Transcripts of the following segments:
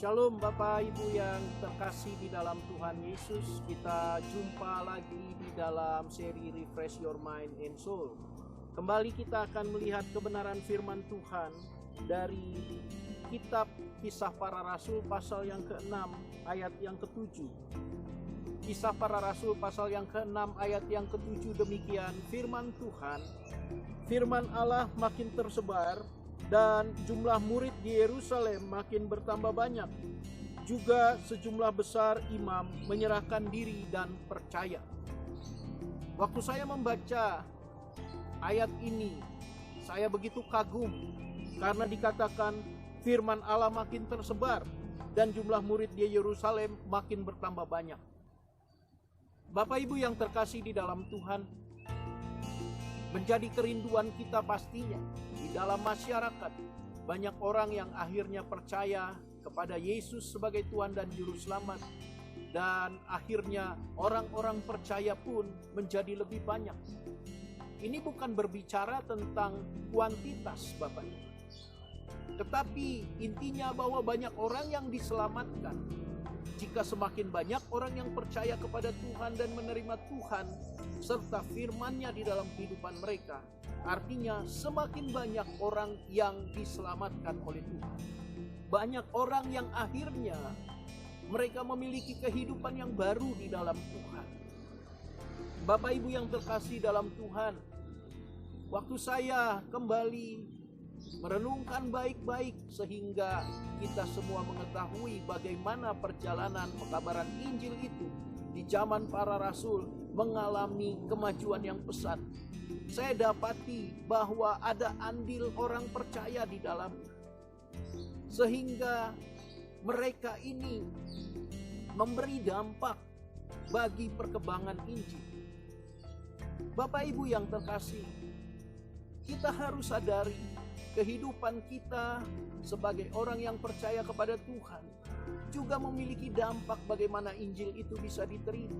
Shalom Bapak Ibu yang terkasih di dalam Tuhan Yesus. Kita jumpa lagi di dalam seri Refresh Your Mind and Soul. Kembali kita akan melihat kebenaran firman Tuhan dari kitab Kisah Para Rasul pasal yang ke-6 ayat yang ke-7. Kisah Para Rasul pasal yang ke-6 ayat yang ke-7 demikian firman Tuhan. Firman Allah makin tersebar dan jumlah murid di Yerusalem makin bertambah banyak. Juga sejumlah besar imam menyerahkan diri dan percaya. Waktu saya membaca ayat ini, saya begitu kagum karena dikatakan firman Allah makin tersebar dan jumlah murid di Yerusalem makin bertambah banyak. Bapak Ibu yang terkasih di dalam Tuhan, menjadi kerinduan kita pastinya di dalam masyarakat banyak orang yang akhirnya percaya kepada Yesus sebagai Tuhan dan Juru Selamat, dan akhirnya orang-orang percaya pun menjadi lebih banyak. Ini bukan berbicara tentang kuantitas Bapak Ibu, tetapi intinya bahwa banyak orang yang diselamatkan. Jika semakin banyak orang yang percaya kepada Tuhan dan menerima Tuhan serta firman-Nya di dalam kehidupan mereka, artinya semakin banyak orang yang diselamatkan oleh Tuhan. Banyak orang yang akhirnya mereka memiliki kehidupan yang baru di dalam Tuhan. Bapak Ibu yang terkasih dalam Tuhan, waktu saya kembali merenungkan baik-baik sehingga kita semua mengetahui bagaimana perjalanan pekabaran Injil itu di zaman para rasul mengalami kemajuan yang pesat. Saya dapati bahwa ada andil orang percaya di dalam, sehingga mereka ini memberi dampak bagi perkembangan Injil. Bapak Ibu yang terkasih, kita harus sadari kehidupan kita sebagai orang yang percaya kepada Tuhan juga memiliki dampak bagaimana Injil itu bisa diterima.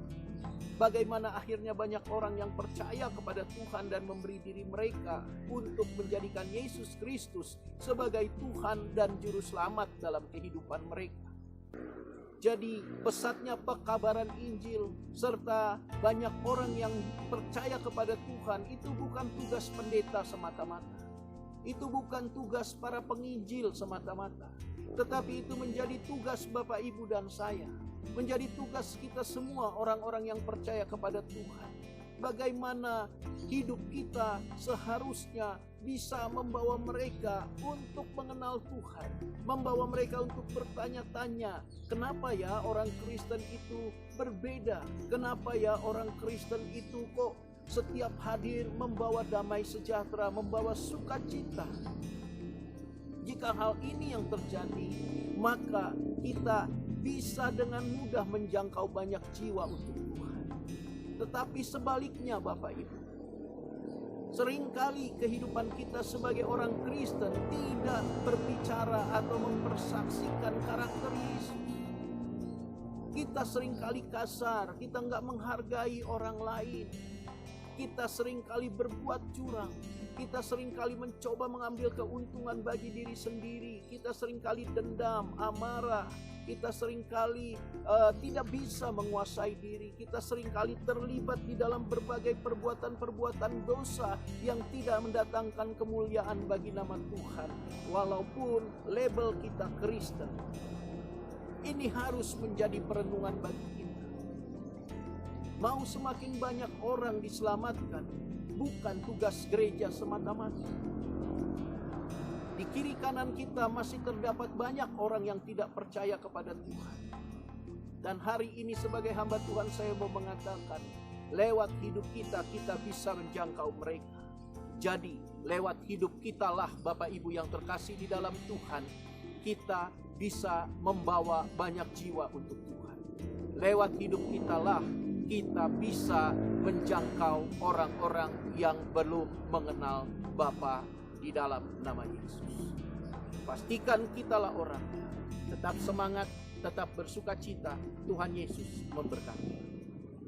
Bagaimana akhirnya banyak orang yang percaya kepada Tuhan dan memberi diri mereka untuk menjadikan Yesus Kristus sebagai Tuhan dan Juru Selamat dalam kehidupan mereka. Jadi pesatnya pekabaran Injil serta banyak orang yang percaya kepada Tuhan itu bukan tugas pendeta semata-mata. Itu bukan tugas para penginjil semata-mata, tetapi itu menjadi tugas Bapak Ibu dan saya, menjadi tugas kita semua orang-orang yang percaya kepada Tuhan. Bagaimana hidup kita seharusnya bisa membawa mereka untuk mengenal Tuhan, membawa mereka untuk bertanya-tanya, kenapa ya orang Kristen itu berbeda? Kenapa ya orang Kristen itu kok setiap hadir membawa damai sejahtera, membawa sukacita? Jika hal ini yang terjadi, maka kita bisa dengan mudah menjangkau banyak jiwa untuk Tuhan. Tetapi sebaliknya Bapak Ibu, seringkali kehidupan kita sebagai orang Kristen tidak berbicara atau mempersaksikan karakter Yesus. Kita seringkali kasar, kita nggak menghargai orang lain. Kita seringkali berbuat curang, kita seringkali mencoba mengambil keuntungan bagi diri sendiri, kita seringkali dendam, amarah, kita seringkali tidak bisa menguasai diri, kita seringkali terlibat di dalam berbagai perbuatan-perbuatan dosa yang tidak mendatangkan kemuliaan bagi nama Tuhan, walaupun label kita Kristen. Ini harus menjadi perenungan bagi kita. Mau semakin banyak orang diselamatkan, bukan tugas gereja semata-mata. Di kiri kanan kita masih terdapat banyak orang yang tidak percaya kepada Tuhan. Dan hari ini sebagai hamba Tuhan saya mau mengatakan, lewat hidup kita, kita bisa menjangkau mereka. Jadi lewat hidup kitalah Bapak Ibu yang terkasih di dalam Tuhan, kita bisa membawa banyak jiwa untuk Tuhan. Lewat hidup kitalah kita bisa menjangkau orang-orang yang belum mengenal Bapa di dalam nama Yesus. Pastikan kitalah orang. Tetap semangat, tetap bersukacita. Tuhan Yesus memberkati.